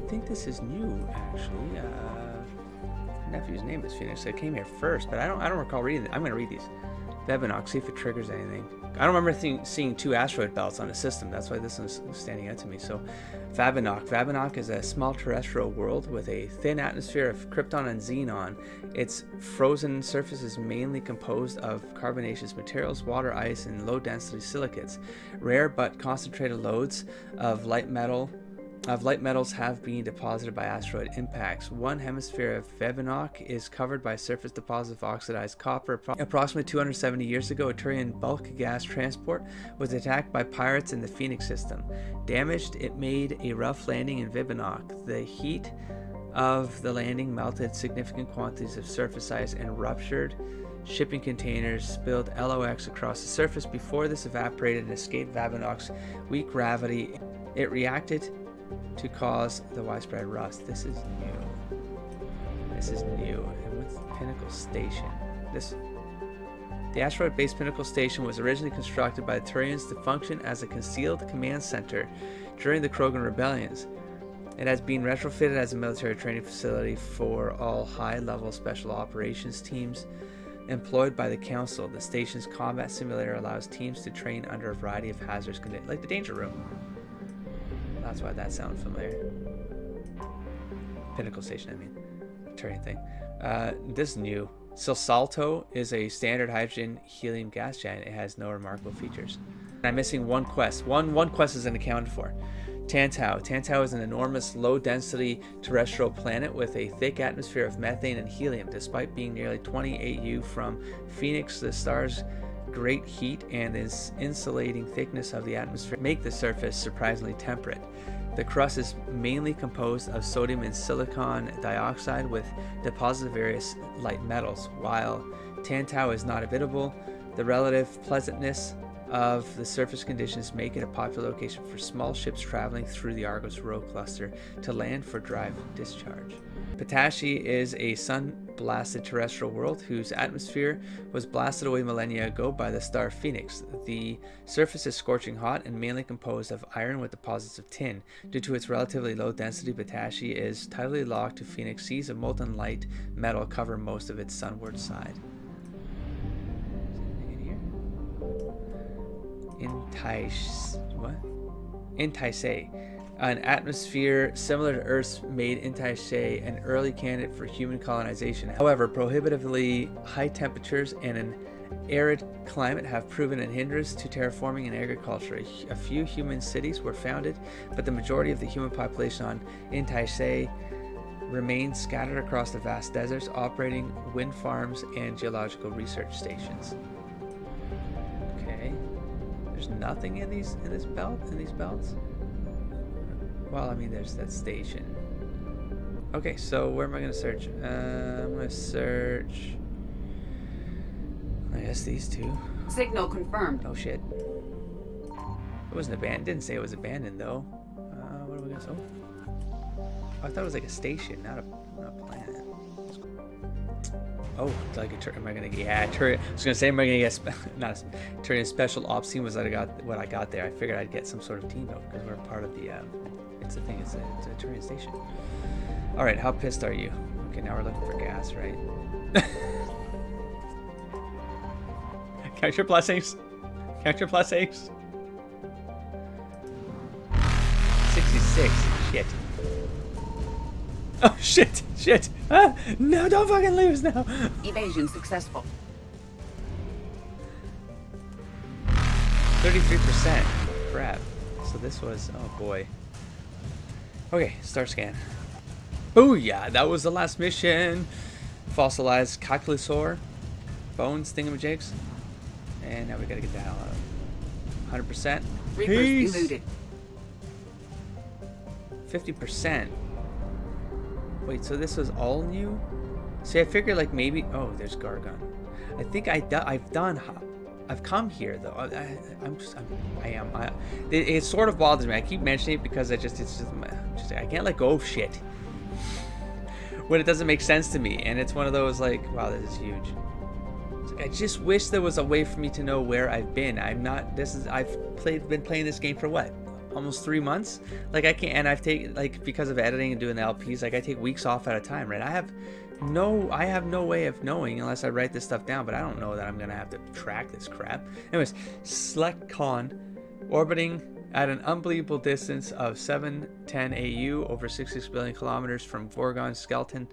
think this is new, actually. Nephew's name is Phoenix. I came here first, but I don't recall reading it. I'm going to read these. Phev-anak, see if it triggers anything. I don't remember seeing 2 asteroid belts on the system. That's why this one's standing out to me. So, Phev-anak. Phev-anak is a small terrestrial world with a thin atmosphere of krypton and xenon. Its frozen surface is mainly composed of carbonaceous materials, water, ice, and low-density silicates. Rare but concentrated loads of light metals have been deposited by asteroid impacts. One hemisphere of Phev-anak is covered by surface deposits of oxidized copper. Approximately 270 years ago, a Turian bulk gas transport was attacked by pirates in the Phoenix system. Damaged, it made a rough landing in Phev-anak. The heat of the landing melted significant quantities of surface ice and ruptured shipping containers, spilled LOX across the surface. Before this evaporated and escaped Phev-anak's weak gravity, it reacted to cause the widespread rust. This is new. This is new. And what's Pinnacle Station? The asteroid-based Pinnacle Station was originally constructed by the Turians to function as a concealed command center during the Krogan rebellions. It has been retrofitted as a military training facility for all high-level special operations teams employed by the Council. The station's combat simulator allows teams to train under a variety of hazardous conditions, like the Danger Room. That's why that sounds familiar. Pinnacle Station, I mean. Turian thing. This is new. Silsalto is a standard hydrogen helium gas giant. It has no remarkable features. I'm missing one quest. One quest isn't accounted for. Tantowel. Tantowel is an enormous low-density terrestrial planet with a thick atmosphere of methane and helium. Despite being nearly 20 AU from Phoenix, the star's great heat and its insulating thickness of the atmosphere make the surface surprisingly temperate. The crust is mainly composed of sodium and silicon dioxide with deposits of various light metals. While Tantowel is not habitable, the relative pleasantness of the surface conditions make it a popular location for small ships traveling through the Argos Rho cluster to land for drive discharge. Batoche is a sun-blasted terrestrial world whose atmosphere was blasted away millennia ago by the star Phoenix. The surface is scorching hot and mainly composed of iron with deposits of tin. Due to its relatively low density, Batoche is tightly locked to Phoenix. Seas of molten light metal cover most of its sunward side. Intaise. An atmosphere similar to Earth's made Intaise an early candidate for human colonization. However, prohibitively high temperatures and an arid climate have proven a hindrance to terraforming and agriculture. A few human cities were founded, but the majority of the human population on Intaise remains scattered across the vast deserts, operating wind farms and geological research stations. Okay. There's nothing in these belts. Well, I mean, there's that station. Okay, so where am I gonna search? I'm gonna search. I guess these two. Signal confirmed. Oh shit! It wasn't abandoned. Didn't say it was abandoned though. What are we gonna? Oh, I thought it was like a station, not a planet. Oh, like a am I gonna get? Yeah, I was gonna say, am I gonna get not a Turian special ops team? Was that what I got there? I figured I'd get some sort of team though, because we're part of the. It's the thing. It's a Turian station. All right, how pissed are you? Okay, now we're looking for gas, right? Count your blessings. Count your blessings. 66. Shit. Oh shit! Shit! Ah, no, don't fucking lose now. Evasion successful. 33%. Crap. So this was. Oh boy. Okay, star scan. Booyah! That was the last mission. Fossilized Calculosaur. Bones thingamajigs. And now we gotta get the hell out. 100%. Reapers eluded. 50%. Wait, so this was all new? See, I figured like maybe. Oh, there's Gorgon. I think I've come here though. It sort of bothers me. I keep mentioning it because it's just I can't let go of shit when it doesn't make sense to me, and it's one of those like, wow, this is huge. It's like, I just wish there was a way for me to know where I've been. I've been playing this game for what? almost 3 months. Like I can't, and I've taken, like, because of editing and doing the LPs, like I take weeks off at a time, right? I have no way of knowing unless I write this stuff down, but I don't know that I'm gonna have to track this crap. Anyways, Sleckon, orbiting at an unbelievable distance of 710 AU, over 66 billion kilometers from Gorgon's skeleton,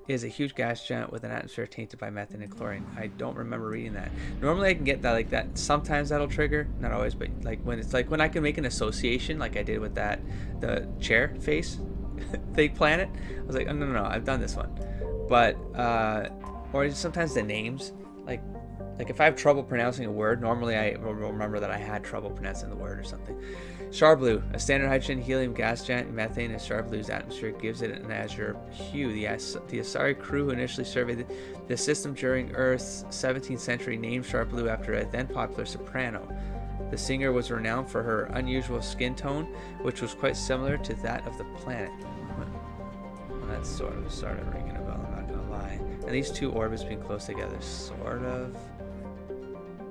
is a huge gas giant with an atmosphere tainted by methane and chlorine. I don't remember reading that. Normally I can get that like that. Sometimes that'll trigger, not always, but like when it's like when I can make an association, like I did with that, the chair face, fake planet. I was like, oh, no, I've done this one. But or sometimes the names, like if I have trouble pronouncing a word, normally I will remember that I had trouble pronouncing the word or something. Char-Blue, a standard hydrogen helium gas giant. Methane in Char-Blue's atmosphere gives it an azure hue. The Asari crew who initially surveyed the system during Earth's 17th century named Char-Blue after a then popular soprano. The singer was renowned for her unusual skin tone, which was quite similar to that of the planet. Well, that's sort of started ringing a bell, I'm not gonna lie. And these two orbits being close together sort of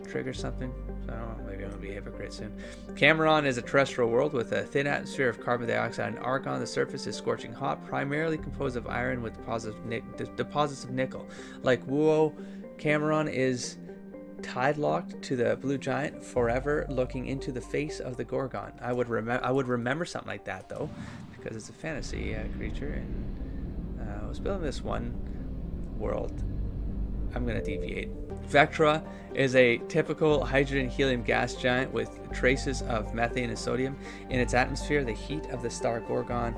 trigger something. So I don't know, maybe I'm gonna be a hypocrite soon. Cameron is a terrestrial world with a thin atmosphere of carbon dioxide and argon. The surface is scorching hot, primarily composed of iron with deposits of nickel. Like Wuo, Cameron is tide locked to the blue giant, forever looking into the face of the Gorgon. I would remember something like that though, because it's a fantasy creature. And I was building this one world. I'm going to deviate. Vectra is a typical hydrogen helium gas giant with traces of methane and sodium. In its atmosphere, the heat of the star Gorgon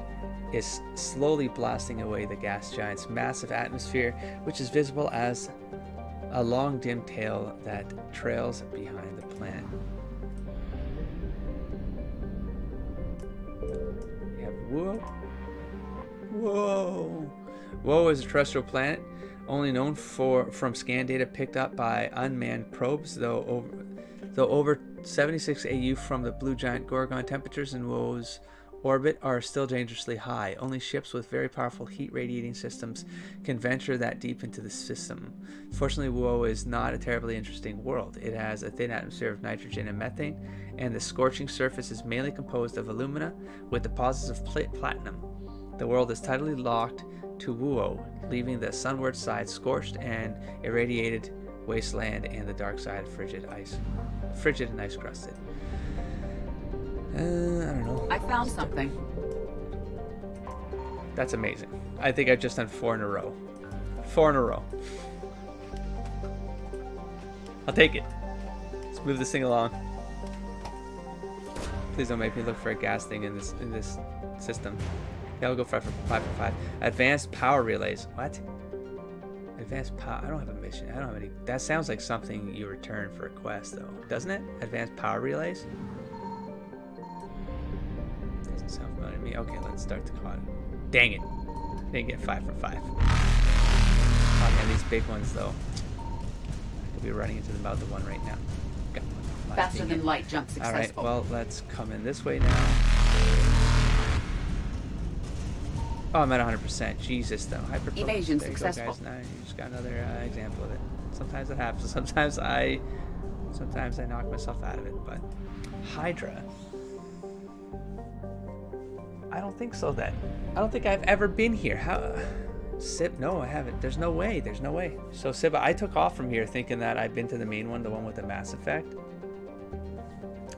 is slowly blasting away the gas giant's massive atmosphere, which is visible as a long dim tail that trails behind the planet. We have Whoa is a terrestrial planet only known from scan data picked up by unmanned probes, though over 76 AU from the blue giant Gorgon. Temperatures in Wo's orbit are still dangerously high. Only ships with very powerful heat radiating systems can venture that deep into the system. Fortunately, Wo is not a terribly interesting world. It has a thin atmosphere of nitrogen and methane, and the scorching surface is mainly composed of alumina with deposits of platinum. The world is tidally locked to Wuo, leaving the sunward side scorched and irradiated wasteland, and the dark side frigid and ice crusted. I don't know. I found something. That's amazing. I think I've just done 4 in a row. 4 in a row. I'll take it. Let's move this thing along. Please don't make me look for a gas thing in this system. Yeah, we'll go for 5 for 5. Advanced power relays. What? Advanced power. I don't have a mission. I don't have any. That sounds like something you return for a quest, though, doesn't it? Advanced power relays. Doesn't sound familiar to me. Okay, let's start the quad. Dang it! Didn't get 5 for 5. Oh man, these big ones though. I could be running into the mouth of one right now. Got one. Faster than light jump successful. All right. Well, let's come in this way now. Oh, I'm at 100%. Jesus, though. Evasion successful. Guys. Now you just got another example of it. Sometimes it happens. Sometimes I knock myself out of it. But Hydra. I don't think so. I don't think I've ever been here. How? Sib? No, I haven't. There's no way. There's no way. So Siba, I took off from here thinking that I've been to the main one, the one with the Mass Effect.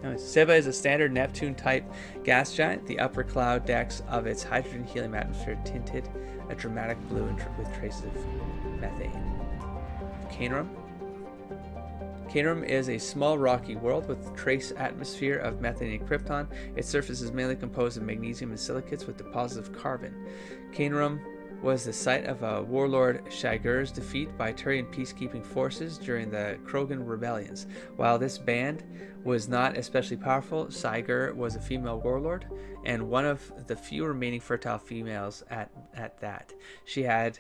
Siba is a standard Neptune-type gas giant. The upper cloud decks of its hydrogen-helium atmosphere tinted a dramatic blue with traces of methane. Caterham. Caterham is a small rocky world with trace atmosphere of methane and krypton. Its surface is mainly composed of magnesium and silicates with deposits of carbon. Caterham was the site of a warlord Shigur's defeat by Turian peacekeeping forces during the Krogan rebellions. While this band was not especially powerful, Shigur was a female warlord and one of the few remaining fertile females at that. She had,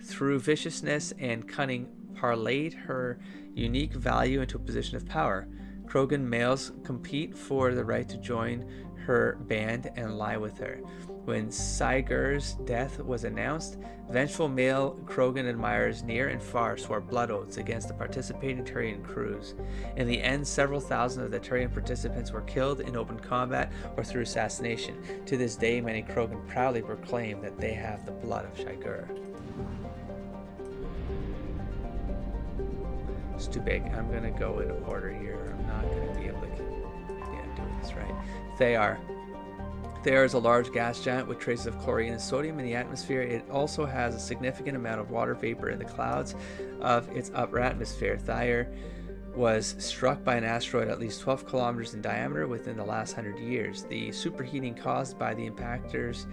through viciousness and cunning, parlayed her unique value into a position of power. Krogan males compete for the right to join her band and lie with her. When Sigur's death was announced, vengeful male Krogan admirers near and far swore blood oaths against the participating Turian crews. In the end, several thousand of the Turian participants were killed in open combat or through assassination. To this day, many Krogan proudly proclaim that they have the blood of Sigur. It's too big. I'm going to go in order here. I'm not going to be able to do this right. Theia is a large gas giant with traces of chlorine and sodium in the atmosphere. It also has a significant amount of water vapor in the clouds of its upper atmosphere. Theia was struck by an asteroid at least 12 kilometers in diameter within the last 100 years. The superheating caused by the impactor's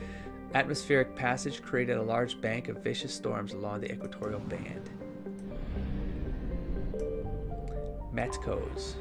atmospheric passage created a large bank of vicious storms along the equatorial band. Metkos.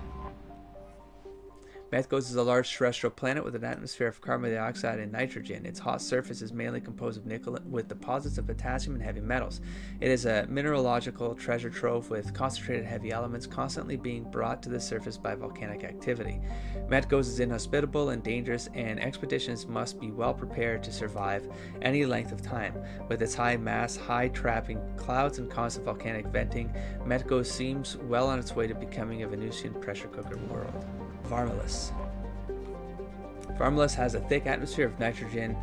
Metkos is a large terrestrial planet with an atmosphere of carbon dioxide and nitrogen. Its hot surface is mainly composed of nickel with deposits of potassium and heavy metals. It is a mineralogical treasure trove with concentrated heavy elements constantly being brought to the surface by volcanic activity. Metkos is inhospitable and dangerous, and expeditions must be well prepared to survive any length of time. With its high mass, high trapping clouds, and constant volcanic venting, Metkos seems well on its way to becoming a Venusian pressure cooker world. Harmless. Harmless has a thick atmosphere of nitrogen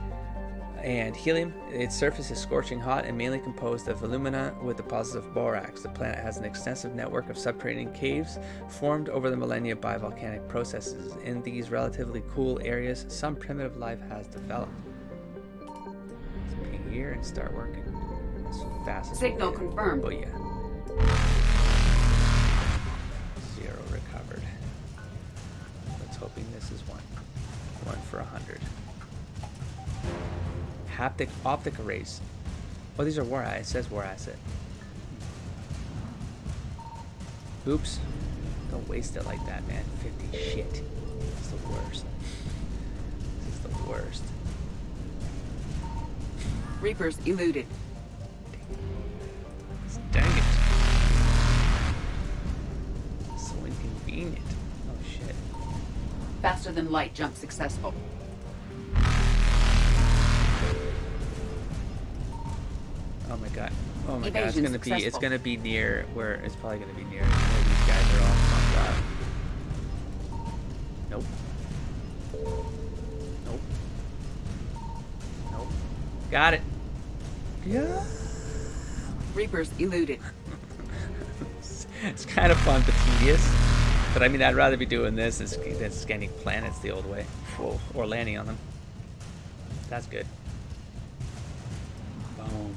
and helium. Its surface is scorching hot and mainly composed of alumina with deposits of borax. The planet has an extensive network of subterranean caves formed over the millennia by volcanic processes. In these relatively cool areas, some primitive life has developed. Let's ping here and start working as fast as Signal confirmed. Oh yeah. 0 recovered. Let's hoping this is one for 100. Haptic optic arrays. Oh, these are war asset. It says war asset. Oops. Don't waste it like that, man. 50 shit. It's the worst. This is the worst. Reapers eluded. Dang it. So inconvenient. Oh shit. Faster than light jump successful. Oh my god. Oh my god, Evasion it's gonna be near where it's probably gonna be near where these guys are all fucked up. Nope. Nope. Nope. Got it. Yeah. Reapers eluded. It's kind of fun but tedious. But I mean, I'd rather be doing this than scanning planets the old way. Whoa. Or landing on them. That's good. Boom.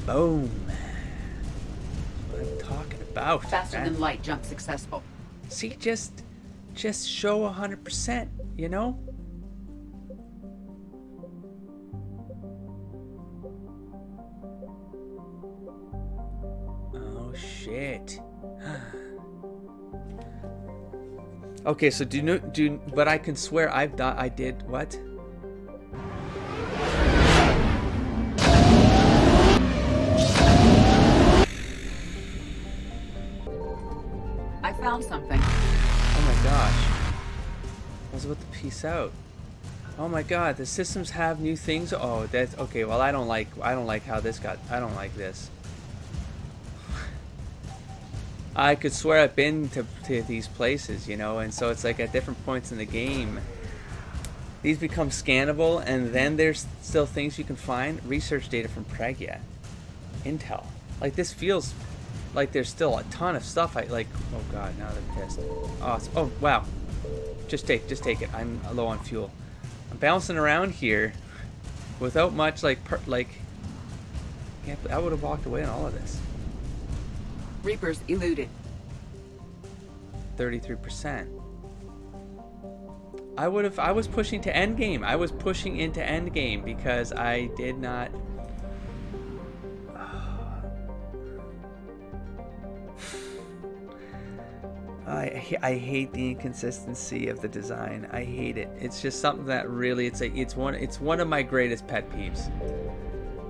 Boom. That's what I'm talking about. Faster man. than light jump successful. See, just show 100%, you know? Oh shit. Okay, so but I can swear I did what? I found something. Oh my gosh. I was about to peace out. Oh my god, the systems have new things. Oh, that's okay. Well, I don't like how this got. I don't like this. I could swear I've been to these places, you know, and so it's like at different points in the game, these become scannable, and then there's still things you can find. Research data from Pragia, Intel. Like this feels like there's still a ton of stuff. Oh god, now they're pissed. Oh wow, just take it. I'm low on fuel. I'm bouncing around here without much yeah, I would have walked away on all of this. Reapers eluded. 33%. I was pushing to end game. I was pushing into end game because I did not. I hate the inconsistency of the design. I hate it. It's just something that really it's one of my greatest pet peeves.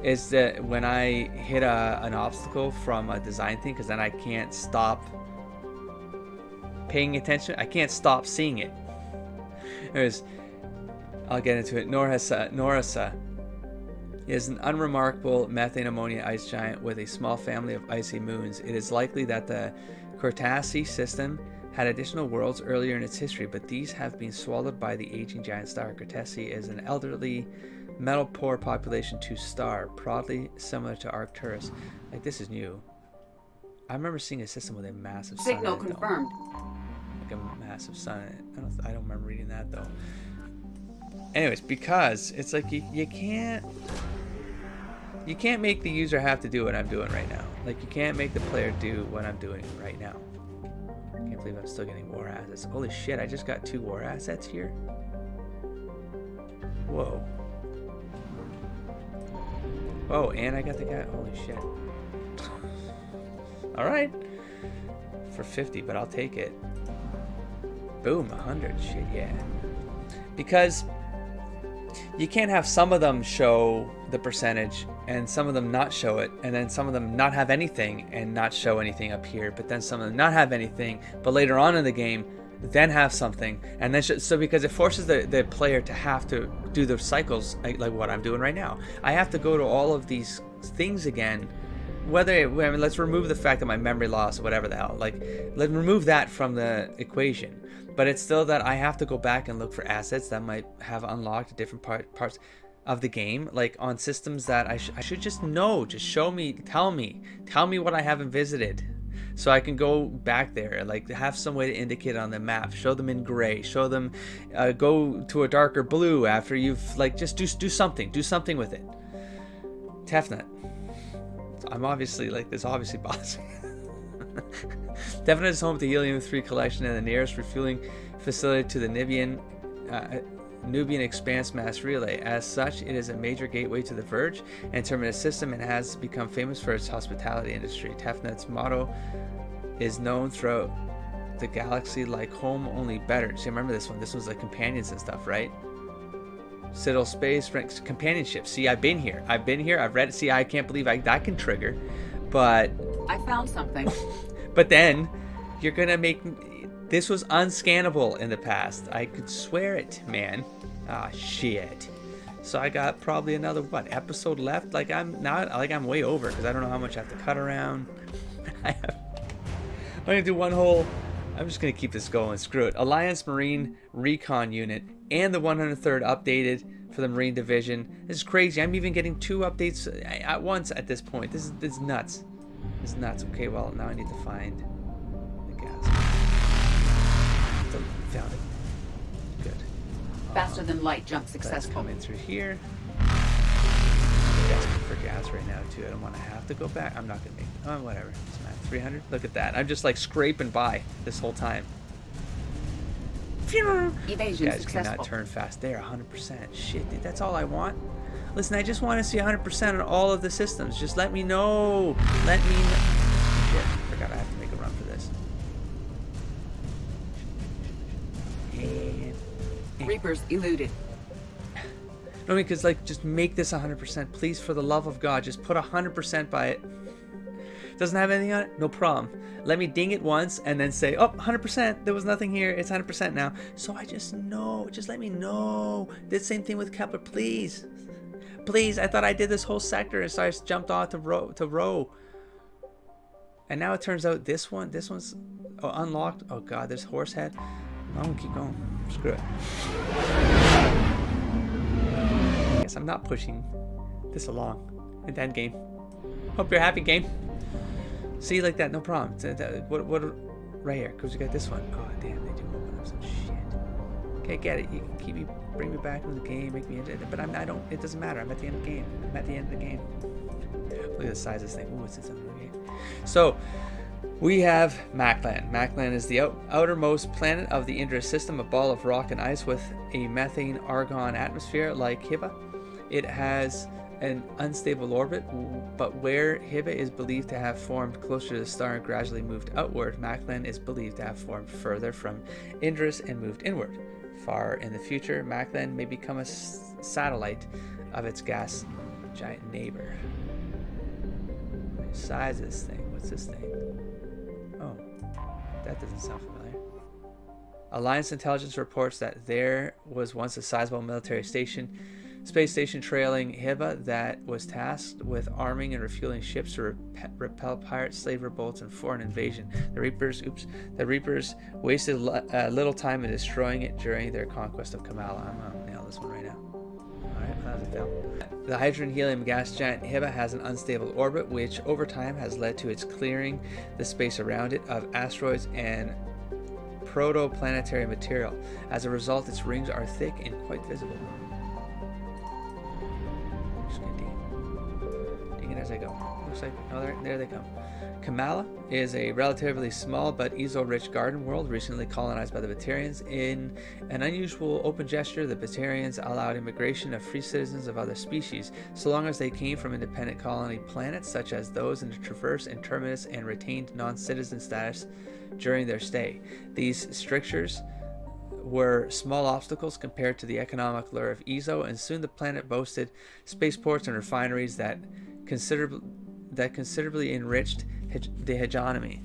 Is that when I hit an obstacle from a design thing, because then I can't stop paying attention. I can't stop seeing it. I'll get into it. Norris is an unremarkable methane ammonia ice giant with a small family of icy moons. It is likely that the Cretaceous system had additional worlds earlier in its history, but these have been swallowed by the aging giant star. Cretaceous is an elderly, metal-poor population 2 star, broadly similar to Arcturus. Like, this is new. I remember seeing a system with a massive sun. Signal confirmed. Like a massive sun. I don't remember reading that though. Anyways, because it's like you can't make the user have to do what I'm doing right now. Like, you can't make the player do what I'm doing right now. I can't believe I'm still getting war assets. Holy shit, I just got 2 war assets here. Whoa. Oh, and I got the guy. Holy shit. Alright. For 50, but I'll take it. Boom, 100. Shit, yeah. Because you can't have some of them show the percentage and some of them not show it, and then some of them not have anything and not show anything up here, but then some of them not have anything, but later on in the game then have something, and then so because it forces the player to have to do the cycles like what I'm doing right now. I have to go to all of these things again. Let's remove the fact that my memory loss or whatever the hell, like, let's remove that from the equation. But it's still that I have to go back and look for assets that might have unlocked at different parts of the game, like on systems that I should just know. Just show me, tell me what I haven't visited, so I can go back there. Like, have some way to indicate it on the map. Show them in gray. Show them, go to a darker blue after you've, like, just do something. Do something with it. Tefnut. I'm obviously, like, this obviously bothers me. Devon is home to the Helium-3 collection and the nearest refueling facility to the Nubian Expanse Mass Relay. As such, it is a major gateway to the Verge and terminus system, and has become famous for its hospitality industry. Tefnut's motto is known throughout the galaxy like home, only better. See, remember this one? This was like companions and stuff, right? Citadel Space, companionship. See, I've been here. I've read it. See, I can't believe that can trigger. But I found something. But then you're gonna make this was unscannable in the past. I could swear it, man. Ah, shit. So I got probably another episode left. Like, I'm way over because I don't know how much I have to cut around. I'm gonna do one whole. I'm just gonna keep this going. Screw it. Alliance Marine Recon Unit and the 103rd updated for the Marine Division. This is crazy. I'm even getting 2 updates at once at this point. This is nuts. This is nuts. Okay, well, now I need to find the gas. Found it. Good. Faster than light jump successful. Come in through here. I'm desperate for gas right now too. I don't want to have to go back. I'm not gonna make. Oh, whatever. It's not 300. Look at that. I'm just like scraping by this whole time. Evasion Guys successful. cannot turn fast. They're 100%. Shit, dude, that's all I want. Listen, I just want to see 100% on all of the systems. Just let me know. Let me know. Shit, I forgot I have to make a run for this. Reapers eluded. No, because, like, just make this 100%. Please, for the love of God, just put 100% by it. Doesn't have anything on it? No problem. Let me ding it once and then say, oh, 100%. There was nothing here. It's 100% now. So I just know. Just let me know. Did the same thing with Kepler, please. Please, I thought I did this whole sector, and so I just jumped off to row. And now it turns out this one's unlocked. Oh God, there's Horsehead. I'm gonna keep going. Screw it. I guess I'm not pushing this along. In that game. Hope you're happy, game. See, like that, no problem. What right here? Cause we got this one. Oh damn, they do open up some shit. Okay, get it. You can keep me. Bring me back into the game, make me into it, but I don't, it doesn't matter. I'm at the end of the game. I'm at the end of the game. Look at the size of this thing. Ooh, it's its own game. So, we have Maclan. Maclan is the outermost planet of the Andras system, a ball of rock and ice with a methane argon atmosphere like Hiba. It has an unstable orbit, but where Hiba is believed to have formed closer to the star and gradually moved outward, Maclan is believed to have formed further from Andras and moved inward. Far in the future, Maclan may become a satellite of its gas giant neighbor. What size of this thing? What's this thing? Oh, that doesn't sound familiar. Alliance intelligence reports that there was once a sizable military space station trailing Hiba that was tasked with arming and refueling ships to repel pirate slaver bolts and foreign invasion. The Reapers wasted little time in destroying it during their conquest of Kamala. I'm gonna nail this one right now. Alright, that was a fail. The hydrogen-helium gas giant Hiba has an unstable orbit, which over time has led to its clearing the space around it of asteroids and protoplanetary material. As a result, its rings are thick and quite visible. I'm just gonna dig it as I go. Looks like, oh, there they come. Kamala is a relatively small but ezo-rich garden world recently colonized by the Batarians. In an unusual open gesture, the Batarians allowed immigration of free citizens of other species, so long as they came from independent colony planets such as those in the Traverse and Terminus and retained non-citizen status during their stay. These strictures were small obstacles compared to the economic lure of Ezo, and soon the planet boasted spaceports and refineries that considerably enriched the hegemony.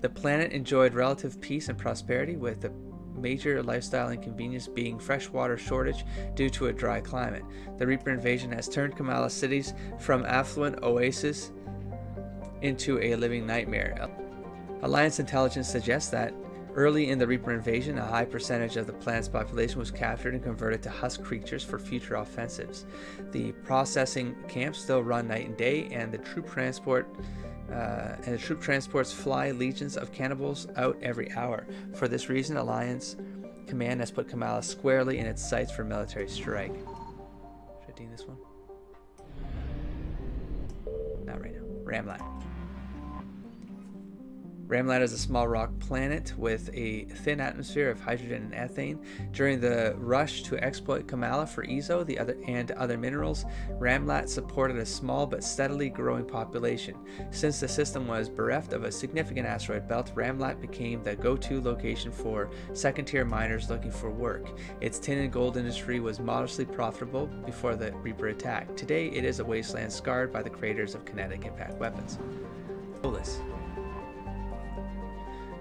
The planet enjoyed relative peace and prosperity, with the major lifestyle inconvenience being freshwater shortage due to a dry climate. The Reaper invasion has turned Kamala cities from affluent oases into a living nightmare. Alliance intelligence suggests that early in the Reaper invasion, a high percentage of the planet's population was captured and converted to husk creatures for future offensives. The processing camps still run night and day, and the troop transports fly legions of cannibals out every hour. For this reason, Alliance Command has put Kamala squarely in its sights for military strike. Should I deem this one? Not right now. Ramlat. Ramlat is a small rock planet with a thin atmosphere of hydrogen and ethane. During the rush to exploit Kamala for Ezo and other minerals, Ramlat supported a small but steadily growing population. Since the system was bereft of a significant asteroid belt, Ramlat became the go-to location for second-tier miners looking for work. Its tin and gold industry was modestly profitable before the Reaper attack. Today, it is a wasteland scarred by the craters of kinetic impact weapons. Poulos.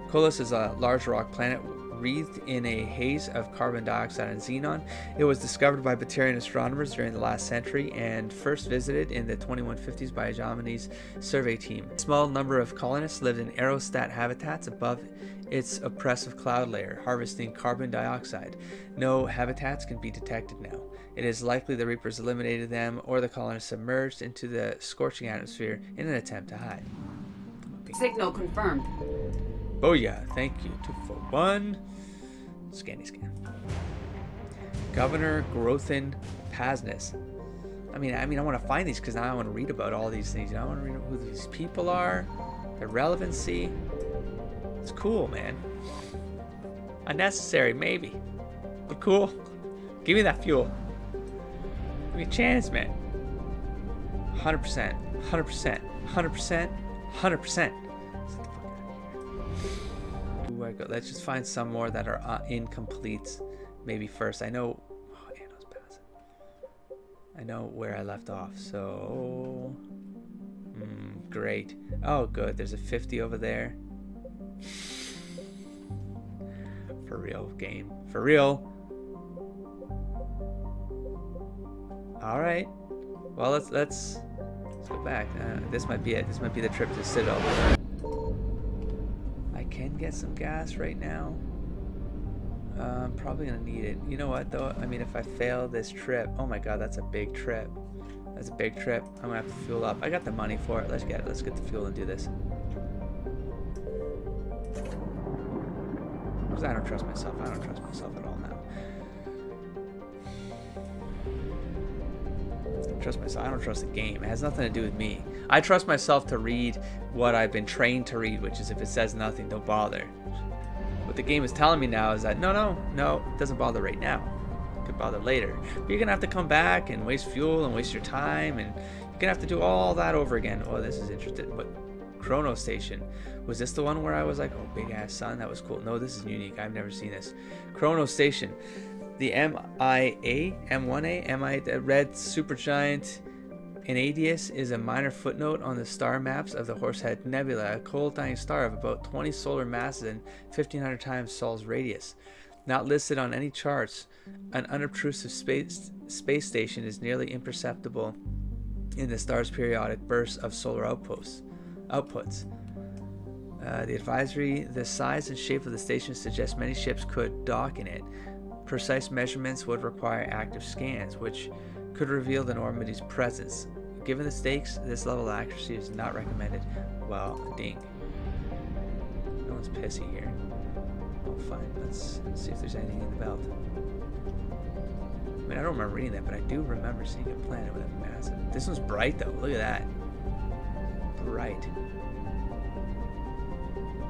Poulos is a large rock planet wreathed in a haze of carbon dioxide and xenon. It was discovered by Batarian astronomers during the last century and first visited in the 2150s by Hegemony's survey team. A small number of colonists lived in aerostat habitats above its oppressive cloud layer, harvesting carbon dioxide. No habitats can be detected now. It is likely the Reapers eliminated them or the colonists submerged into the scorching atmosphere in an attempt to hide. Signal confirmed. Booyah, thank you. 241. Scanny scan. Governor Grothin Pasnes. I mean, I want to find these because now I want to read about all these things. I want to read who these people are, their relevancy. It's cool, man. Unnecessary, maybe, but cool. Give me that fuel. Give me a chance, man. 100%, 100%, 100%, 100%. Let's just find some more that are incomplete maybe first. I know Anna's passing. I know where I left off, so great. Oh good, there's a 50 over there. For real, game. For real. Alright. Well, let's go back. This might be it. This might be the trip to Citadel. Can get some gas right now. I'm probably gonna need it. You know what though? I mean, if I fail this trip, oh my god, that's a big trip. That's a big trip. I'm gonna have to fuel up. I got the money for it. Let's get the fuel and do this. Because I don't trust myself. I don't trust myself at all now. I don't trust myself. I don't trust the game. It has nothing to do with me. I trust myself to read what I've been trained to read, which is if it says nothing, don't bother. What the game is telling me now is that no, it doesn't bother right now. It could bother later. But you're gonna have to come back and waste fuel and waste your time, and you're gonna have to do all that over again. Oh, this is interesting. But Chronos Station, was this the one where I was like, oh, big ass sun, that was cool? No, this is unique. I've never seen this. Chronos Station, the M1A, the red supergiant Enadius is a minor footnote on the star maps of the Horsehead Nebula, a cold dying star of about 20 solar masses and 1,500 times Sol's radius. Not listed on any charts, an unobtrusive space station is nearly imperceptible in the star's periodic bursts of solar outputs. The advisory: the size and shape of the station suggests many ships could dock in it. Precise measurements would require active scans, which could reveal the Normandy's presence. Given the stakes, this level of accuracy is not recommended. Well, ding. No one's pissy here. Oh, fine. Let's see if there's anything in the belt. I mean, I don't remember reading that, but I do remember seeing a planet with a massive... This one's bright, though. Look at that. Bright.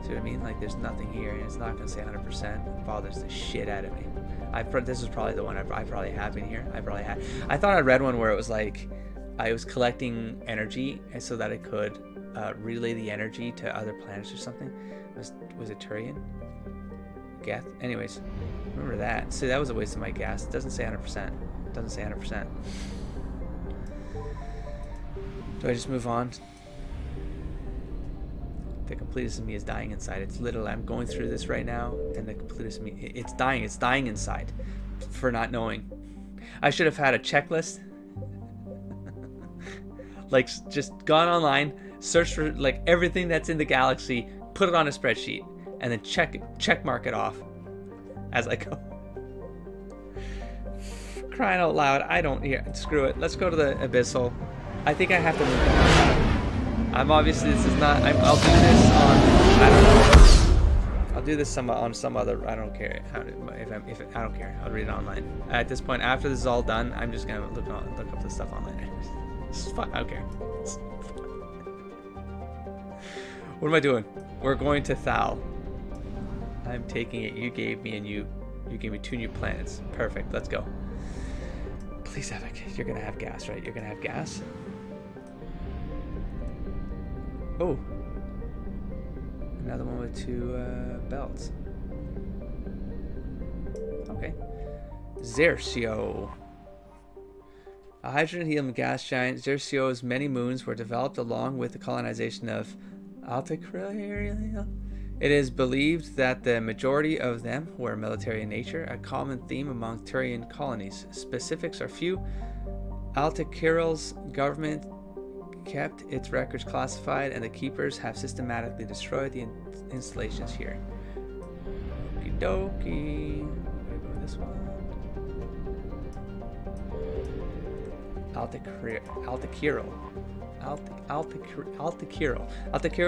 See what I mean? Like, there's nothing here, and it's not going to say 100%. It bothers the shit out of me. This is probably the one I probably have in here. I thought I read one where it was like I was collecting energy, and so that I could relay the energy to other planets or something. Was it Turian? Geth? Anyways, remember that. See, that was a waste of my gas. It doesn't say 100%. It doesn't say 100%. Do I just move on? The completist in me is dying inside. It's literally, I'm going through this right now, and the completist in me, it's dying inside for not knowing. I should have had a checklist. Like, just gone online, searched for like everything that's in the galaxy, put it on a spreadsheet, and then check mark it off as I go. Crying out loud, I don't hear. Screw it. Let's go to the abyssal. I think I have to move on. I'm obviously, this is not, I'll do this on, I don't know. I'll do this on some other, I don't care. I don't care. I'll read it online. At this point, after this is all done, I'm just going to look up the stuff online. This is fun. I don't care. What am I doing? We're going to Thal. I'm taking it. You gave me, and you gave me 2 new planets. Perfect. Let's go. Please have it. You're going to have gas, right? You're going to have gas? Oh, another one with 2 belts. Okay. Xerxio. A hydrogen helium gas giant, Xerxio's many moons were developed along with the colonization of Alta-Carya. It is believed that the majority of them were military in nature, a common theme among Turian colonies. Specifics are few. Alta-Carya's government kept its records classified, and the keepers have systematically destroyed the installations here. Okie dokie. I'm gonna go this one. Alta-Carya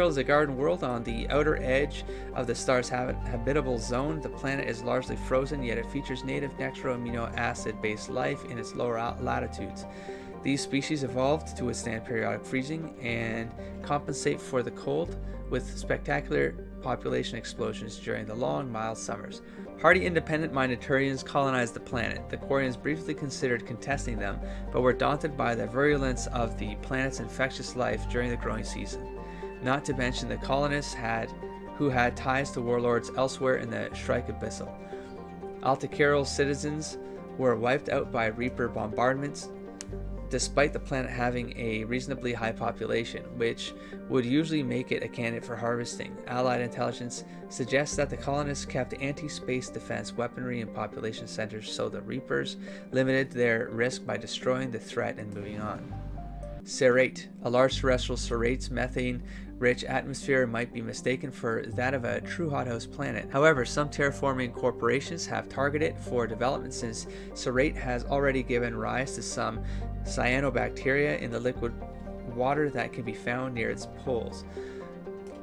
is a garden world on the outer edge of the star's habitable zone. The planet is largely frozen, yet it features native nectro-amino acid-based life in its lower latitudes. These species evolved to withstand periodic freezing and compensate for the cold with spectacular population explosions during the long, mild summers. Hardy, independent-minded Turians colonized the planet. The Quarians briefly considered contesting them, but were daunted by the virulence of the planet's infectious life during the growing season. Not to mention the colonists who had ties to warlords elsewhere in the Shrike Abyssal. Alta-Carya's citizens were wiped out by Reaper bombardments, despite the planet having a reasonably high population, which would usually make it a candidate for harvesting. Allied intelligence suggests that the colonists kept anti-space defense weaponry in population centers, so the Reapers limited their risk by destroying the threat and moving on. Cerate. A large terrestrial Cerate's methane-rich atmosphere might be mistaken for that of a true hothouse planet. However, some terraforming corporations have targeted it for development, since Cerate has already given rise to some cyanobacteria in the liquid water that can be found near its poles.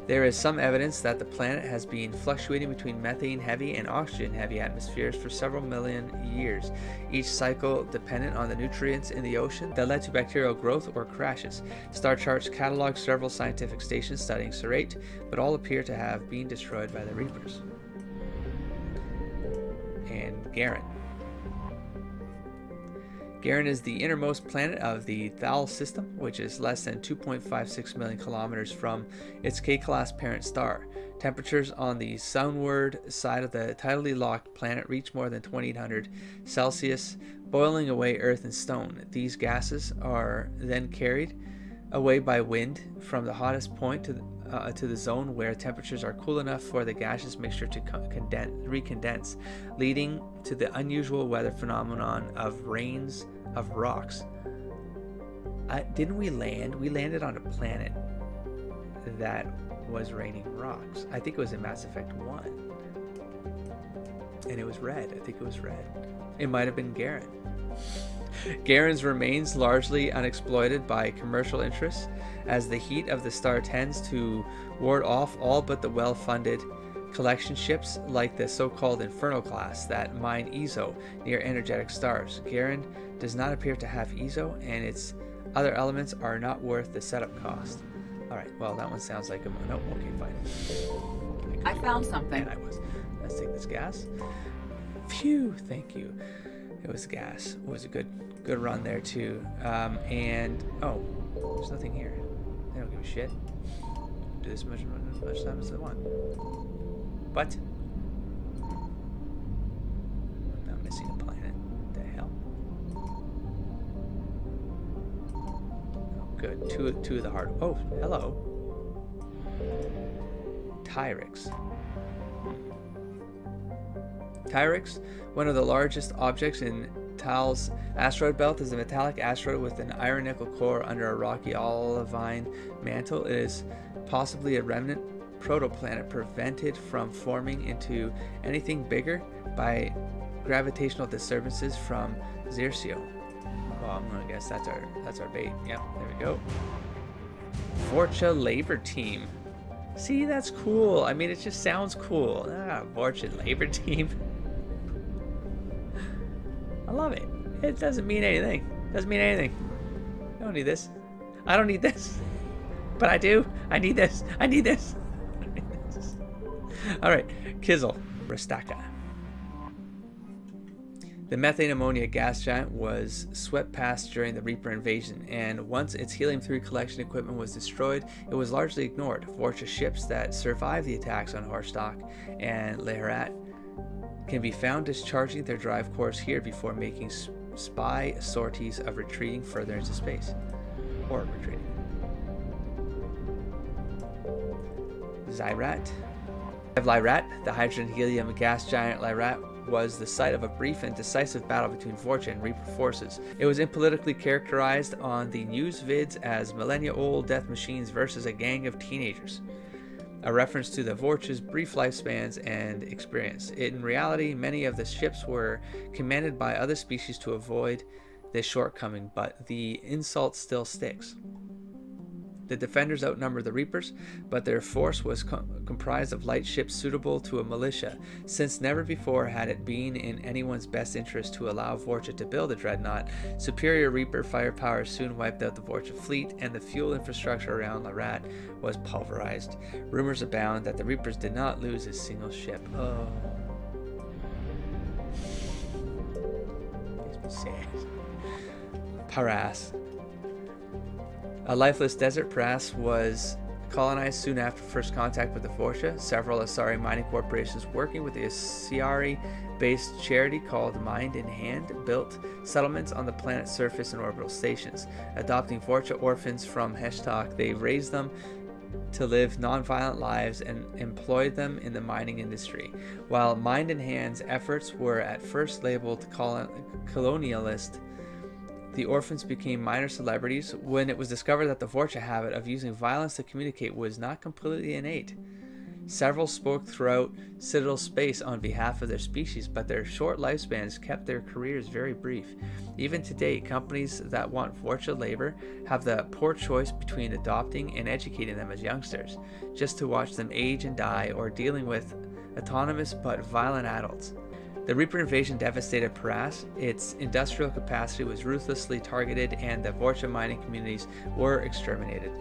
There is some evidence that the planet has been fluctuating between methane-heavy and oxygen-heavy atmospheres for several million years, each cycle dependent on the nutrients in the ocean that led to bacterial growth or crashes. Star charts catalog several scientific stations studying Cerate, but all appear to have been destroyed by the Reapers. And Garin. Garin is the innermost planet of the Thal system, which is less than 2.56 million kilometers from its K-class parent star. Temperatures on the soundward side of the tidally locked planet reach more than 2800 Celsius, boiling away earth and stone. These gases are then carried away by wind from the hottest point to the zone where temperatures are cool enough for the gaseous mixture to recondense, leading to the unusual weather phenomenon of rains of rocks. Didn't we land? We landed on a planet that was raining rocks. I think it was in Mass Effect 1. And it was red. I think it was red. It might have been Garen. Garen's remains largely unexploited by commercial interests, as the heat of the star tends to ward off all but the well-funded collection ships like the so-called Inferno class that mine EZO near energetic stars. Garen does not appear to have EZO, and its other elements are not worth the setup cost. Alright, well, that one sounds like a... No, okay, fine. I found something. And I was. Let's take this gas. Phew, thank you. It was gas. It was a good run there, too. And... Oh, there's nothing here. They don't give a shit. Do this much time as they want. What? I'm not missing a planet. What the hell? Oh, good. Two of the hard... Oh, hello. Tyrix. Tyrix, one of the largest objects in Tal's asteroid belt, is a metallic asteroid with an iron-nickel core under a rocky olivine mantle. It is possibly a remnant protoplanet prevented from forming into anything bigger by gravitational disturbances from Xerxio. Well, I'm gonna guess that's our bait. Yep, there we go. Vorcha Labor Team. See, that's cool. I mean, it just sounds cool. Vorcha Labor Team. I love it. It doesn't mean anything. Doesn't mean anything. I don't need this. I don't need this. But I do. I need this. I need this. Alright. Chisel-Wrist. The methane ammonia gas giant was swept past during the Reaper invasion, and once its helium-3 collection equipment was destroyed, it was largely ignored. Vorcha ships that survived the attacks on Horstak and Leherat can be found discharging their drive cores here before making spy sorties of retreating further into space. Or retreating. Zyrat. Lyrat, the hydrogen-helium gas giant Lyrat, was the site of a brief and decisive battle between Vorcha and Reaper forces. It was impolitically characterized on the news vids as millennia-old death machines versus a gang of teenagers, a reference to the Vorcha's brief lifespans and experience. In reality, many of the ships were commanded by other species to avoid this shortcoming, but the insult still sticks. The defenders outnumbered the Reapers, but their force was comprised of light ships suitable to a militia, since never before had it been in anyone's best interest to allow Vorcha to build a dreadnought. Superior Reaper firepower soon wiped out the Vorcha fleet, and the fuel infrastructure around Lyrat was pulverized. Rumors abound that the Reapers did not lose a single ship. Oh. Makes me sad. Paras. A lifeless desert, Paras was colonized soon after first contact with the Vorcha. Several Asari mining corporations working with the Asari-based charity called Mind in Hand built settlements on the planet's surface and orbital stations. Adopting Vorcha orphans from Heshtak, they raised them to live non-violent lives and employed them in the mining industry. While Mind in Hand's efforts were at first labeled colonialist, the orphans became minor celebrities when it was discovered that the Vorcha habit of using violence to communicate was not completely innate. Several spoke throughout Citadel space on behalf of their species, but their short lifespans kept their careers very brief. Even today, companies that want Vorcha labor have the poor choice between adopting and educating them as youngsters, just to watch them age and die, or dealing with autonomous but violent adults. The Reaper invasion devastated Paras. Its industrial capacity was ruthlessly targeted, and the Vorcha mining communities were exterminated.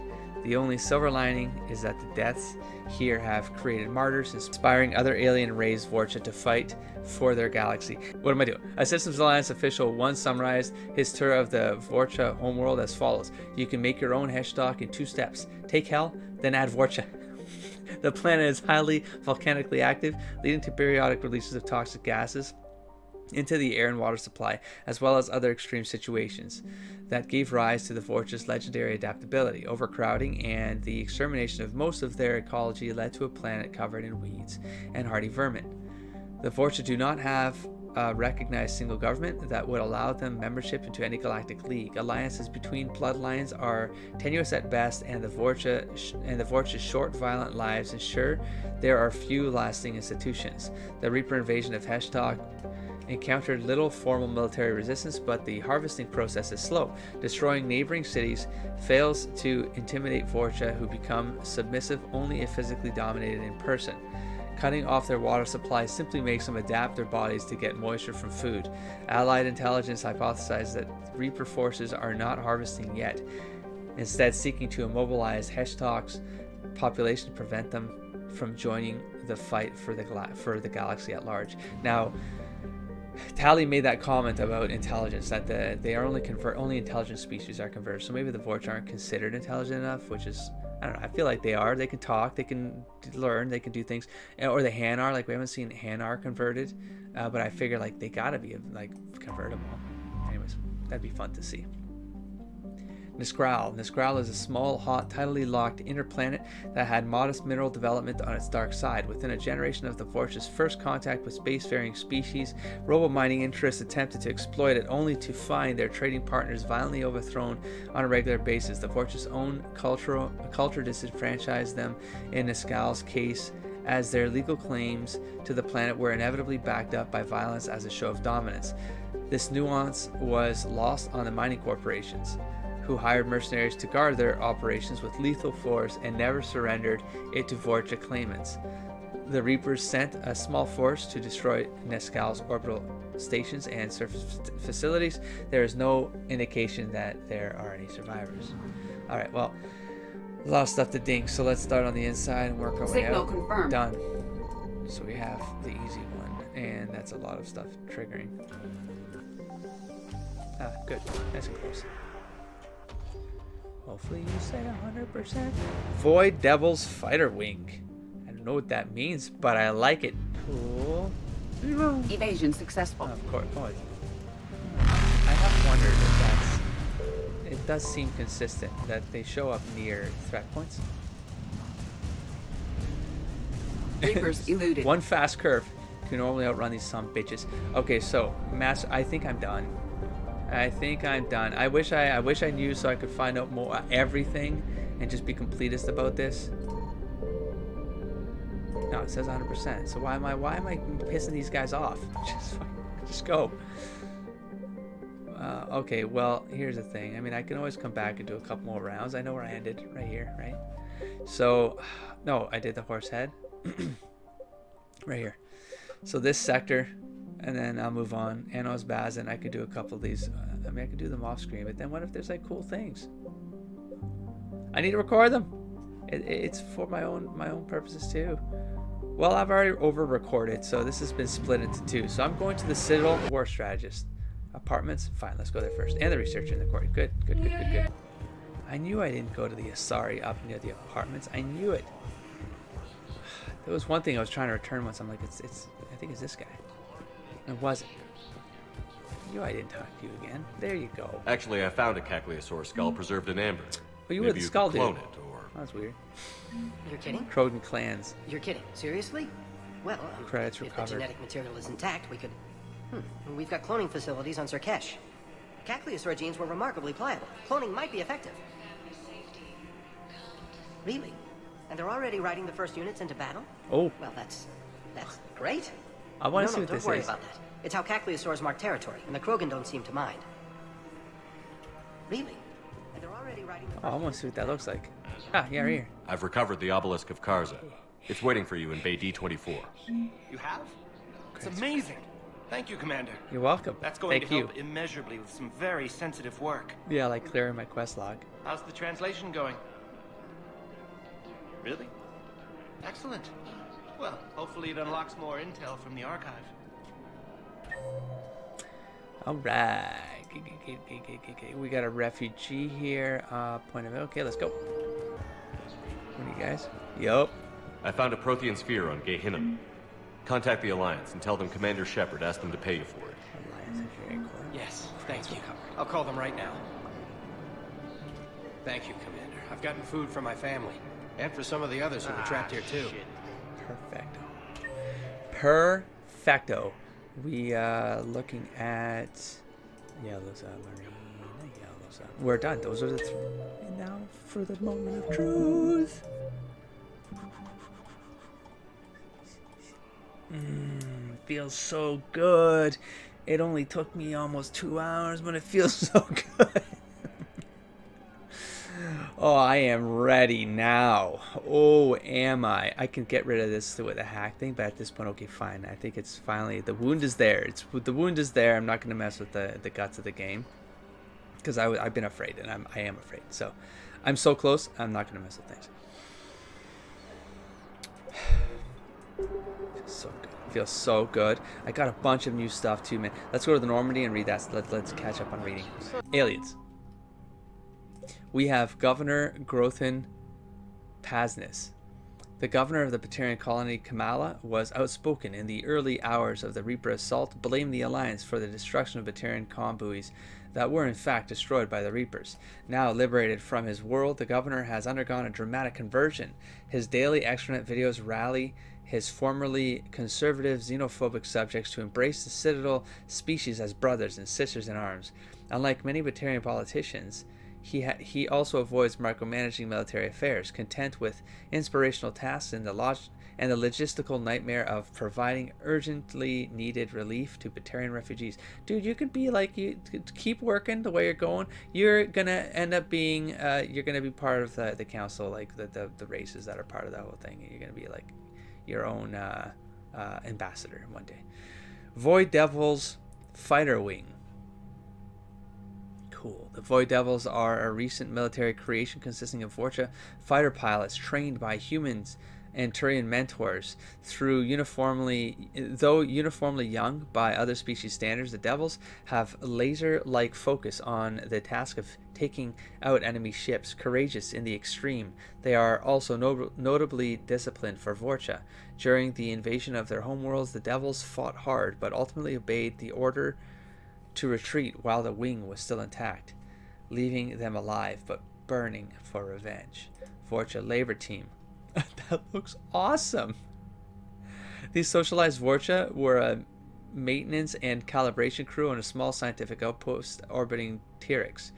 The only silver lining is that the deaths here have created martyrs, inspiring other alien-raised Vorcha to fight for their galaxy. What am I doing? A Systems Alliance official once summarized his tour of the Vorcha homeworld as follows: you can make your own Heshtak in 2 steps. Take Hell, then add Vorcha. The planet is highly volcanically active, leading to periodic releases of toxic gases into the air and water supply, as well as other extreme situations that gave rise to the Vorcha's legendary adaptability. Overcrowding and the extermination of most of their ecology led to a planet covered in weeds and hardy vermin. The Vorcha do not have a recognized single government that would allow them membership into any galactic league. Alliances between bloodlines are tenuous at best, and the Vorcha's short, violent lives ensure there are few lasting institutions. The Reaper invasion of Heshtok encountered little formal military resistance, but the harvesting process is slow. Destroying neighboring cities fails to intimidate Vorcha, who become submissive only if physically dominated in person. Cutting off their water supply simply makes them adapt their bodies to get moisture from food. Allied intelligence hypothesized that Reaper forces are not harvesting yet, instead seeking to immobilize Heshtok's population to prevent them from joining the fight for the galaxy at large. Now, Tally made that comment about intelligence, that they are only intelligent species are converged. So maybe the Vorcha aren't considered intelligent enough, which is, I don't know. I feel like they are. They can talk. They can learn. They can do things. Or the Hanar. Like, we haven't seen Hanar converted, but I figure like they gotta be like convertible. Anyways, that'd be fun to see. Hiss-Growl. Hiss-Growl is a small, hot, tidally locked inner planet that had modest mineral development on its dark side. Within a generation of the Vorcha's first contact with spacefaring species, robo-mining interests attempted to exploit it, only to find their trading partners violently overthrown on a regular basis. The Vorcha's own culture disenfranchised them in Hiss-Growl's case, as their legal claims to the planet were inevitably backed up by violence as a show of dominance. This nuance was lost on the mining corporations, who hired mercenaries to guard their operations with lethal force and never surrendered it to Vorcha claimants. The Reapers sent a small force to destroy Hiss-Growl's orbital stations and surface facilities. There is no indication that there are any survivors. Alright, well, a lot of stuff to dink, so let's start on the inside and work our way out. Signal confirmed. Done. So we have the easy one, and that's a lot of stuff triggering. Ah, good. Nice and close. Hopefully you said 100%. Void Devil's Fighter Wing. I don't know what that means, but I like it. Cool. Evasion successful. Of course. Oh, I have wondered if that's... It does seem consistent that they show up near threat points. Reapers eluded. One fast curve can normally outrun these some bitches. Okay, so I think I'm done. I think I'm done. I wish I knew so I could find out more everything and just be completist about this. No, it says 100%. So why am I pissing these guys off? Just go. Okay, well, here's the thing. I mean, I can always come back and do a couple more rounds. I know where I ended, right here, right? So, no, I did the horse head. Right here. So this sector, and then I'll move on. Anos Bazin, I could do a couple of these. I mean, I could do them off screen, but then what if there's like cool things? I need to record them. It's for my own purposes too. Well, I've already over-recorded, so this has been split into two. So I'm going to the Citadel War Strategist. Apartments? Fine, let's go there first. And the researcher in the court. Good. I knew I didn't go to the Asari up near the apartments. I knew it. There was one thing I was trying to return once. I'm like, I think it's this guy. It wasn't. I knew I didn't talk to you again. There you go. Actually, I found a Cacliosaur skull preserved in amber. Well, you were the skull dude. Clone it, or... Oh, that's weird. You're kidding? Krogan clans. You're kidding. Seriously? Well, Credits if recovered. the genetic material is intact, we could... We've got cloning facilities on Zerkesh. Cacliosaur genes were remarkably pliable. Cloning might be effective. Really? And they're already riding the first units into battle? Oh. Well, that's great. I want to see what this is. Don't worry about that. It's how Cacliosaurs mark territory, and the Krogan don't seem to mind. Really? And they're already riding the I want to see what that looks like. Ah, yeah, right here. I've recovered the obelisk of Karza. It's waiting for you in Bay D24. You have? It's amazing. Thank you, Commander. You're welcome. That's going Thank to you. help immeasurably with some very sensitive work. Yeah, like clearing my quest log. How's the translation going? Really? Excellent. Well, hopefully it unlocks more intel from the archive. Alright. We got a refugee here. Point of view. Okay, let's go. What are you guys? Yup. I found a Prothean sphere on Gehinnom. Contact the Alliance and tell them Commander Shepard asked them to pay you for it. Yes, thank you. I'll call them right now. Thank you, Commander. I've gotten food for my family. And for some of the others who were trapped here, too. Perfecto. Perfecto. We looking at yellows up, marine, yellows up. We're done. Those are the three. And now for the moment of truth. Feels so good. It only took me almost 2 hours, but it feels so good. Oh, I am ready now. Oh, am I? I can get rid of this with a hack thing, but at this point, okay, fine. I think it's finally, the wound is there. The wound is there. I'm not going to mess with the guts of the game. Because I've been afraid, and I am afraid. So, I'm so close, I'm not going to mess with things. Feels so good. Feels so good. I got a bunch of new stuff too, man. Let's go to the Normandy and read that. So let's catch up on reading. Aliens. We have Governor Grothin Pasnes. The governor of the Batarian colony, Kamala, was outspoken in the early hours of the Reaper assault, blamed the Alliance for the destruction of Batarian comm buoys that were in fact destroyed by the Reapers. Now liberated from his world, the governor has undergone a dramatic conversion. His daily excrement videos rally his formerly conservative, xenophobic subjects to embrace the Citadel species as brothers and sisters in arms. Unlike many Batarian politicians, he also avoids micromanaging military affairs, content with inspirational tasks and the logistical nightmare of providing urgently needed relief to Batarian refugees. Dude, you could be like, you keep working the way you're going. You're gonna end up being, you're gonna be part of the council, like the races that are part of that whole thing. You're gonna be like your own ambassador one day. Void Devils Fighter Wing. Cool. The Void Devils are a recent military creation consisting of Vorcha fighter pilots trained by humans and Turian mentors. Though uniformly young by other species standards, the Devils have laser-like focus on the task of taking out enemy ships. Courageous in the extreme, they are also notably disciplined for Vorcha. During the invasion of their homeworlds, the Devils fought hard, but ultimately obeyed the order to retreat while the wing was still intact, leaving them alive but burning for revenge. Vorcha Labor Team. That looks awesome. These socialized Vorcha were a maintenance and calibration crew on a small scientific outpost orbiting Tyrix.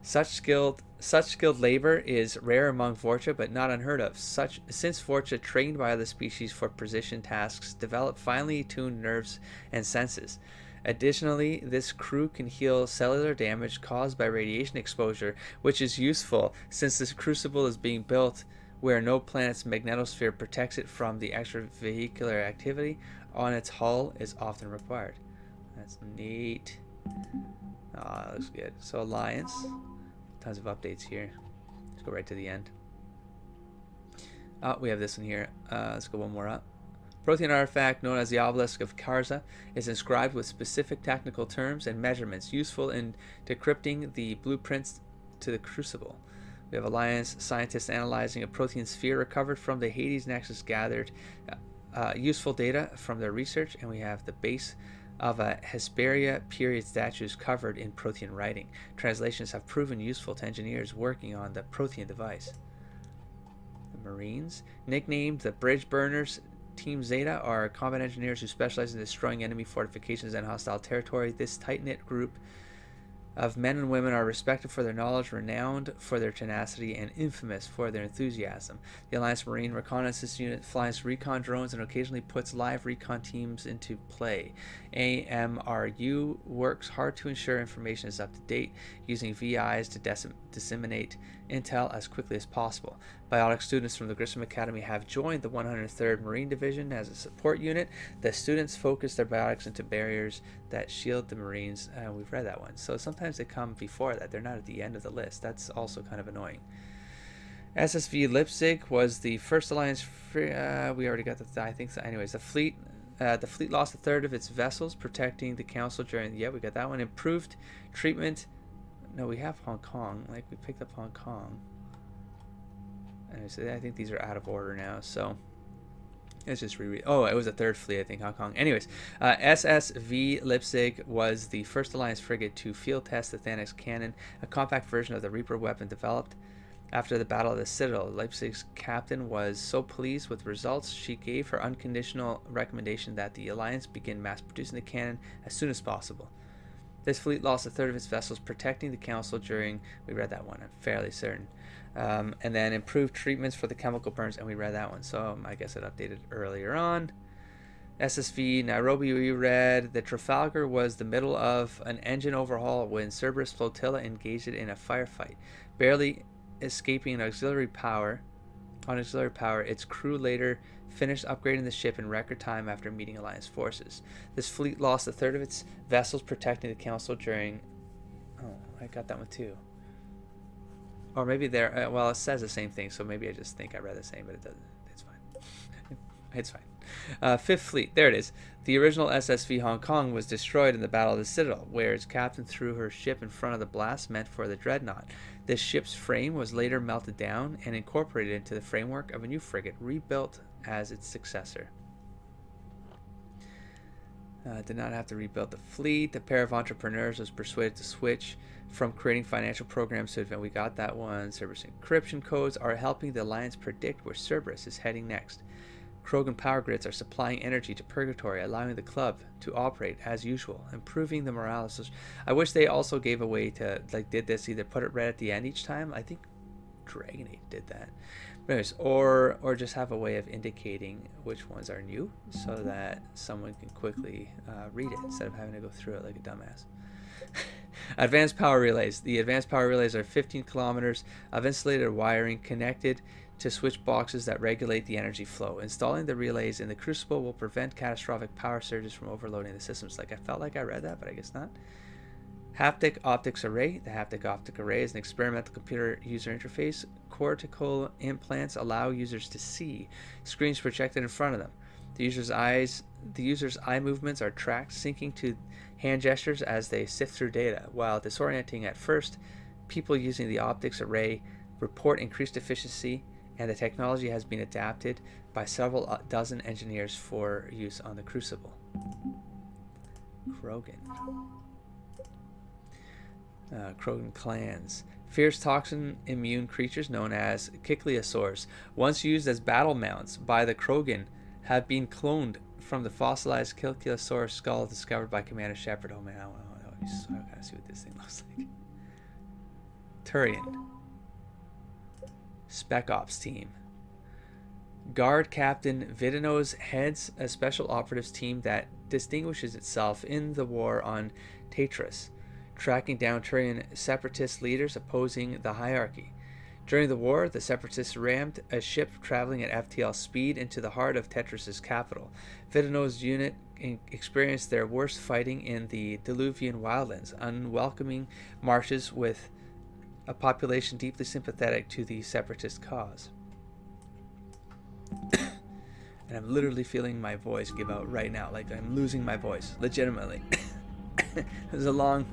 Such skilled labor is rare among Vorcha, but not unheard of. Since Vorcha, trained by other species for precision tasks, develop finely tuned nerves and senses. Additionally, this crew can heal cellular damage caused by radiation exposure, which is useful since this crucible is being built where no planet's magnetosphere protects it from the extravehicular activity on its hull is often required. That's neat. Ah, that looks good. So Alliance, tons of updates here. Let's go right to the end. Oh, we have this one here. Let's go one more up. Protean artifact known as the Obelisk of Karza is inscribed with specific technical terms and measurements useful in decrypting the blueprints to the crucible. We have Alliance scientists analyzing a protean sphere recovered from the Hades Nexus, gathered useful data from their research, and we have the base of a Hesperia period statues covered in protean writing. Translations have proven useful to engineers working on the protean device. The Marines, nicknamed the Bridge Burners, Team Zeta, are combat engineers who specialize in destroying enemy fortifications and hostile territory. This tight-knit group of men and women are respected for their knowledge, renowned for their tenacity, and infamous for their enthusiasm. The Alliance Marine Reconnaissance Unit flies recon drones and occasionally puts live recon teams into play. AMRU works hard to ensure information is up to date, using VIs to disseminate intel as quickly as possible. Biotic students from the Grissom Academy have joined the 103rd Marine Division as a support unit. The students focus their biotics into barriers that shield the Marines. We've read that one. So sometimes they come before that. They're not at the end of the list. That's also kind of annoying. SSV Leipzig was the first Alliance. We already got the. I think so. Anyways, the fleet lost a third of its vessels protecting the council during. Yeah, we got that one. Improved treatment. No, we have Hong Kong. Like, we picked up Hong Kong. And so I think these are out of order now. So Let's just reread. Oh, it was a third fleet, I think, Hong Kong. Anyways, SSV Leipzig was the first Alliance frigate to field test the Thanex cannon, a compact version of the Reaper weapon developed after the Battle of the Citadel. Leipzig's captain was so pleased with results, she gave her unconditional recommendation that the Alliance begin mass producing the cannon as soon as possible. This fleet lost a third of its vessels protecting the Council during, we read that one, I'm fairly certain. And then improved treatments for the chemical burns, and we read that one, so I guess it updated earlier on. SSV Nairobi, we read the Trafalgar was the middle of an engine overhaul when Cerberus flotilla engaged it in a firefight, barely escaping auxiliary power. Its crew later finished upgrading the ship in record time after meeting Alliance forces. This fleet lost a third of its vessels protecting the Council during... Oh, I got that one too. Or maybe there, well, it says the same thing, so maybe I just think I read the same, but it doesn't. It's fine. It's fine. Fifth Fleet, there it is. The original SSV Hong Kong was destroyed in the Battle of the Citadel, where its captain threw her ship in front of the blast meant for the dreadnought. This ship's frame was later melted down and incorporated into the framework of a new frigate, rebuilt as its successor. Did not have to rebuild the fleet. The pair of entrepreneurs was persuaded to switch from creating financial programs to advance. We got that one. Cerberus encryption codes are helping the Alliance predict where Cerberus is heading next. Krogan power grids are supplying energy to Purgatory, allowing the club to operate as usual, improving the morale. I wish they also gave a way to, like, did this, either put it red at the end each time. I think Dragon Age did that. But anyways, or just have a way of indicating which ones are new so that someone can quickly read it instead of having to go through it like a dumbass. Advanced power relays. The advanced power relays are 15 kilometers of insulated wiring connected to switch boxes that regulate the energy flow. Installing the relays in the Crucible will prevent catastrophic power surges from overloading the systems. Like, I felt like I read that, but I guess not. Haptic Optics Array. The Haptic Optic Array is an experimental computer user interface. Cortical implants allow users to see screens projected in front of them. The user's eye movements are tracked, syncing to hand gestures as they sift through data. While disorienting at first, people using the optics array report increased efficiency, and the technology has been adapted by several dozen engineers for use on the Crucible. Krogan. Krogan clans. Fierce toxin-immune creatures known as Kykleosaurs, once used as battle mounts by the Krogan, have been cloned from the fossilized Kykleosaur skull discovered by Commander Shepard. Oh man, I gotta see what this thing looks like. Turian. Spec Ops team. Guard Captain Vidinos heads a special operatives team that distinguishes itself in the war on Tatris, tracking down Turian separatist leaders opposing the hierarchy. During the war, the separatists rammed a ship traveling at FTL speed into the heart of Tetris's capital. Vidinos' unit experienced their worst fighting in the Diluvian wildlands, unwelcoming marshes with a population deeply sympathetic to the separatist cause. And I'm literally feeling my voice give out right now, like I'm losing my voice, legitimately. it was a long,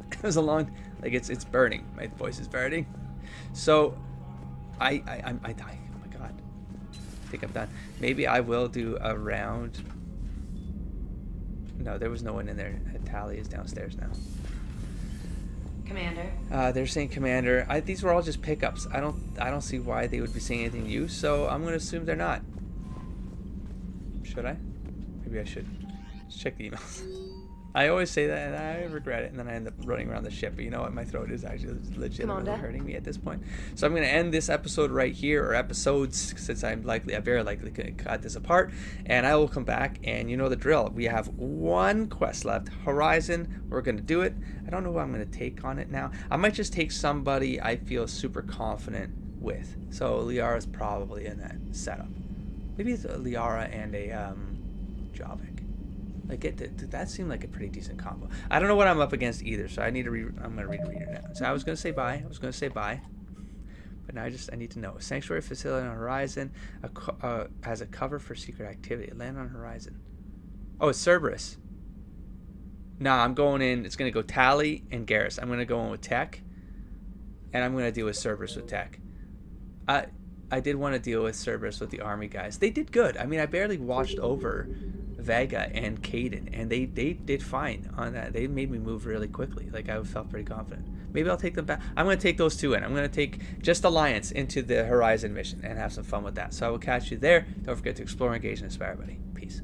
like it's burning. My voice is burning. So, I'm dying. Oh my god. I think I'm done. Maybe I will do a round. No, there was no one in there. Tally is downstairs now. Commander. They're saying Commander. These were all just pickups. I don't see why they would be saying anything new, so I'm gonna assume they're not. Should I? Maybe I should. Let's check the emails. I always say that and I regret it, and then I end up running around the ship. But you know what? My throat is actually legitimately hurting me at this point. So I'm going to end this episode right here, or episodes, since I'm very likely going to cut this apart. And I will come back, and you know the drill. We have one quest left, Horizon. We're going to do it. I don't know who I'm going to take on it now. I might just take somebody I feel super confident with. So Liara's probably in that setup. Maybe it's a Liara and a Javik. Like that seemed like a pretty decent combo. I don't know what I'm up against either, so I need to I'm gonna read the reader now. So I was gonna say bye. But now I need to know. Sanctuary facility on Horizon has a cover for secret activity. Land on Horizon. Oh, it's Cerberus. Nah, I'm going in. It's gonna go Tally and Garrus. I'm gonna go in with Tech, and I'm gonna deal with Cerberus with Tech. I did want to deal with Cerberus with the army guys. They did good. I mean, I barely watched over Vega and Caden, and they did fine on that. They made me move really quickly. Like, I felt pretty confident. Maybe I'll take them back. I'm going to take those two in. I'm going to take just Alliance into the Horizon mission and have some fun with that. So I will catch you there. Don't forget to explore, engage, and inspire, buddy. Peace.